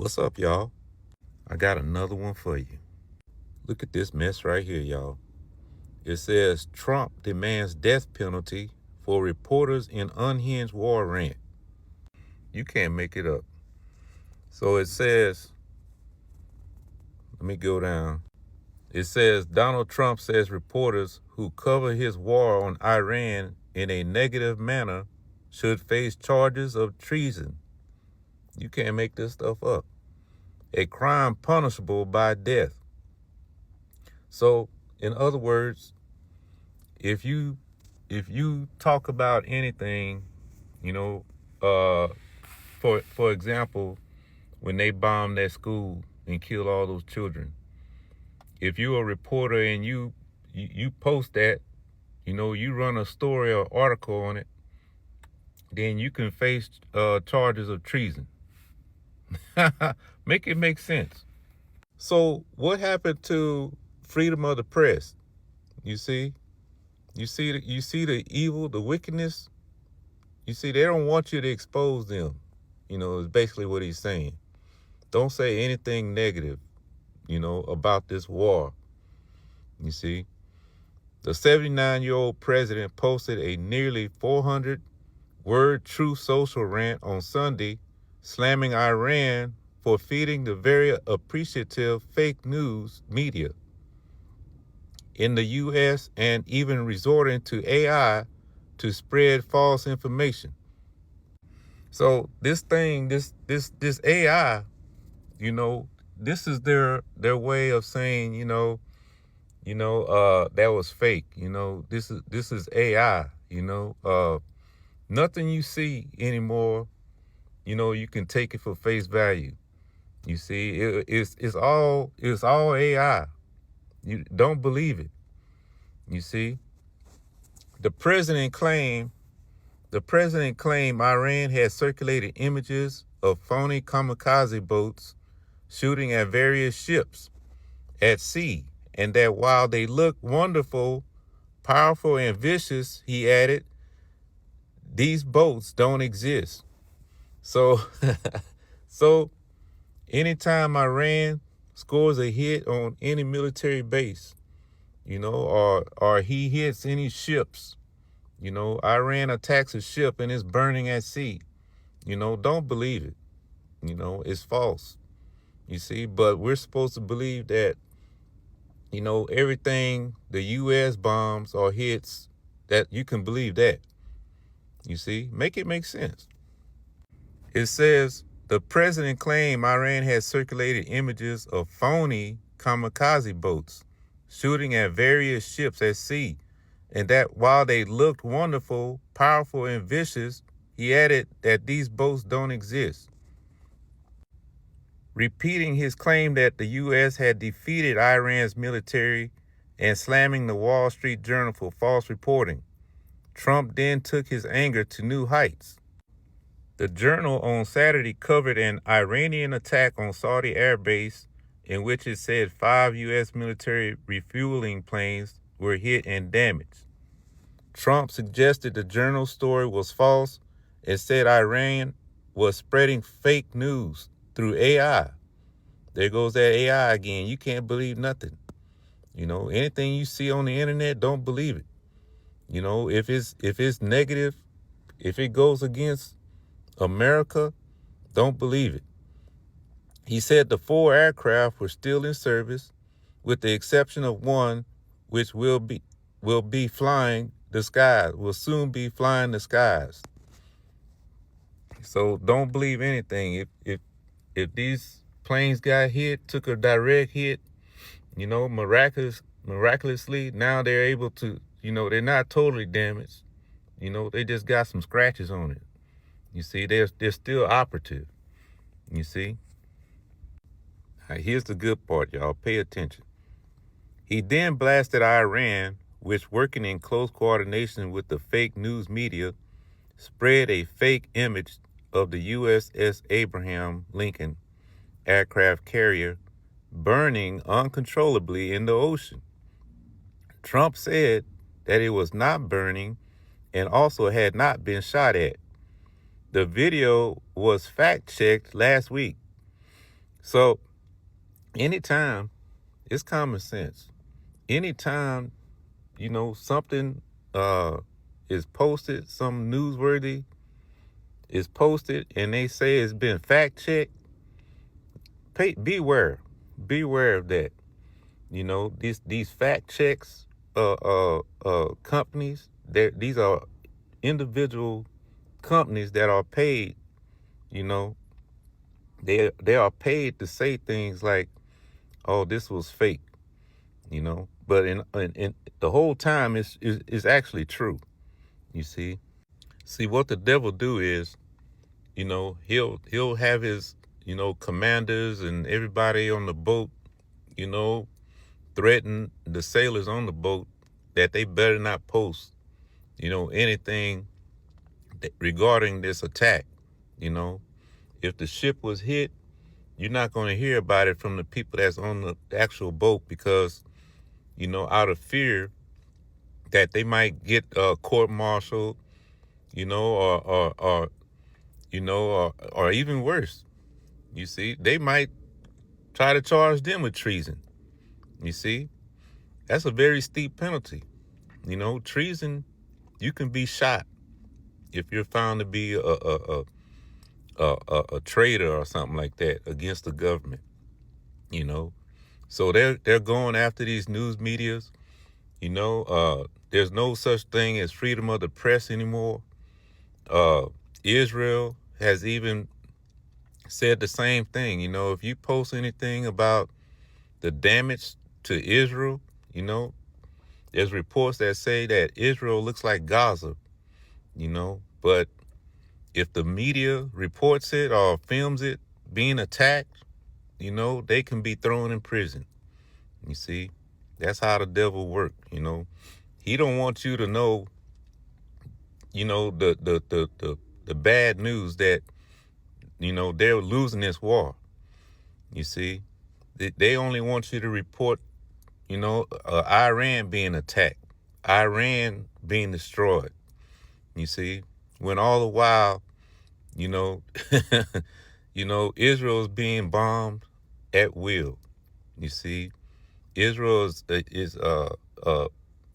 What's up, y'all? I got another one for you. Look at this mess right here, y'all. It says Trump demands death penalty for reporters in unhinged war rant. You can't make it up. So it says, let me go down. It says Donald Trump says reporters who cover his war on Iran in a negative manner should face charges of treason. You can't make this stuff up. A crime punishable by death. So, in other words, if you talk about anything, for example, when they bombed that school and killed all those children, if you're a reporter and you post that, you run a story or article on it, then you can face charges of treason. Make it make sense. So what happened to freedom of the press? You see the evil, the wickedness. You see, they don't want you to expose them. Is basically what he's saying. Don't say anything negative, about this war. You see, the 79-year-old president posted a nearly 400-word Truth Social rant on Sunday, slamming Iran for feeding the very appreciative fake news media in the U.S. and even resorting to AI to spread false information. So this thing, this AI, this is their way of saying, that was fake. This is AI. Nothing you see anymore, you can take it for face value. You see, it's all AI. You don't believe it. You see, the president claimed Iran had circulated images of phony kamikaze boats shooting at various ships at sea, and that while they look wonderful, powerful, and vicious, he added, these boats don't exist. So, anytime Iran scores a hit on any military base, or he hits any ships, Iran attacks a ship and it's burning at sea, don't believe it. It's false. You see, but we're supposed to believe that, everything the U.S. bombs or hits, that you can believe that. You see, make it make sense. It says the president claimed Iran had circulated images of phony kamikaze boats shooting at various ships at sea, and that while they looked wonderful, powerful, and vicious, he added that these boats don't exist, repeating his claim that the U.S. had defeated Iran's military and slamming the Wall Street Journal for false reporting. Trump then took his anger to new heights. The Journal on Saturday covered an Iranian attack on Saudi air base in which it said 5 U.S. military refueling planes were hit and damaged. Trump suggested the Journal's story was false and said Iran was spreading fake news through AI. There goes that AI again. You can't believe nothing. Anything you see on the internet, don't believe it. If it's negative, if it goes against America, don't believe it. He said the 4 aircraft were still in service, with the exception of one, which will be flying the skies, will soon be flying the skies. So don't believe anything. If these planes got hit, took a direct hit, miraculously, now they're able to, they're not totally damaged. They just got some scratches on it. You see, they're still operative. You see? All right, here's the good part, y'all. Pay attention. He then blasted Iran, which, working in close coordination with the fake news media, spread a fake image of the USS Abraham Lincoln aircraft carrier burning uncontrollably in the ocean. Trump said that it was not burning and also had not been shot at. The video was fact-checked last week. So anytime, it's common sense. Anytime, something is posted, some newsworthy is posted, and they say it's been fact checked, beware. Beware of that. These fact checks, companies, these are individual companies that are paid, you know, they are paid to say things like, "Oh, this was fake," but in the whole time is actually true. You see what the devil do is, he'll have his, commanders and everybody on the boat, you know, threaten the sailors on the boat that they better not post, anything regarding this attack. You know, if the ship was hit, you're not going to hear about it from the people that's on the actual boat because, out of fear that they might get court-martialed, or even worse. You see, they might try to charge them with treason. You see, that's a very steep penalty. Treason, you can be shot if you're found to be a traitor or something like that against the government. So they're going after these news medias. There's no such thing as freedom of the press anymore. Israel has even said the same thing. If you post anything about the damage to Israel, there's reports that say that Israel looks like Gaza, but if the media reports it or films it being attacked, they can be thrown in prison. You see, that's how the devil works. He don't want you to know, the bad news that, they're losing this war. You see, they only want you to report, Iran being attacked, Iran being destroyed. You see, when all the while, you know, Israel is being bombed at will. You see, Israel is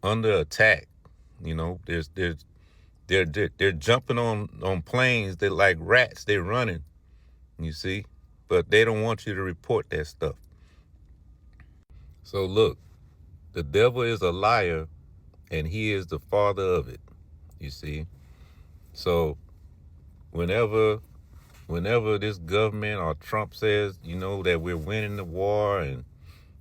under attack. They're jumping on planes. They're like rats. They're running. You see, but they don't want you to report that stuff. So look, the devil is a liar, and he is the father of it. You see, so whenever this government or Trump says, that we're winning the war and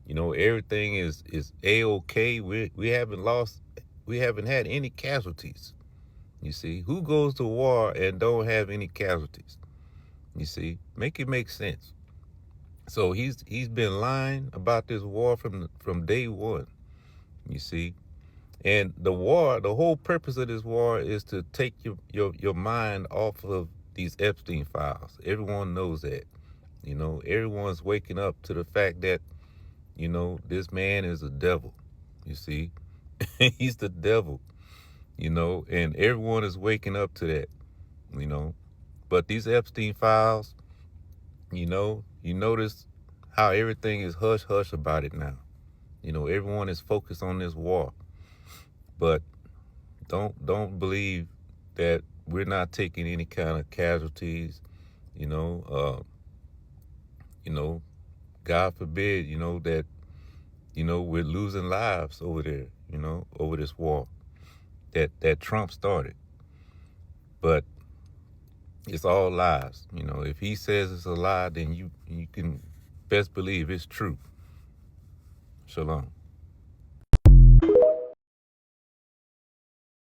everything is A-OK, we haven't had any casualties. You see, who goes to war and don't have any casualties? You see, make it make sense. So he's been lying about this war from day one. You see, and the whole purpose of this war is to take your mind off of these Epstein files. Everyone knows that. Everyone's waking up to the fact that, this man is a devil. You see, he's the devil, and everyone is waking up to that, But these Epstein files, you notice how everything is hush hush about it now. Everyone is focused on this war. But don't believe that we're not taking any kind of casualties, God forbid, that, we're losing lives over there, over this war that Trump started. But it's all lies. If he says it's a lie, then you can best believe it's true. Shalom.